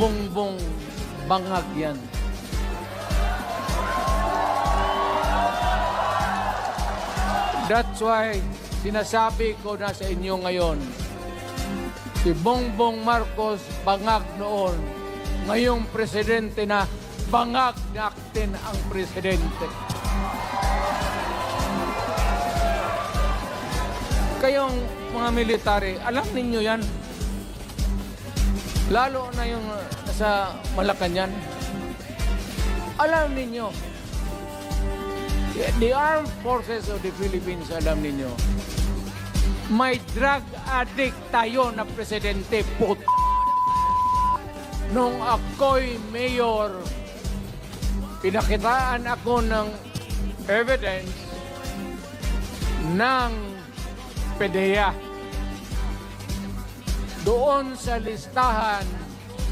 Bongbong bangag yan. That's why sinasabi ko na sa inyo ngayon, si Bongbong Marcos bangag noon, ngayong presidente na bangag natin ang presidente. Kayong mga military, alam ninyo yan. Lalo na yung nasa Malacanang. Alam ninyo. The Armed Forces of the Philippines, alam ninyo. May drug addict tayo na presidente, put. Nung ako'y mayor, pinakitaan ako ng evidence ng PDEA. Doon sa listahan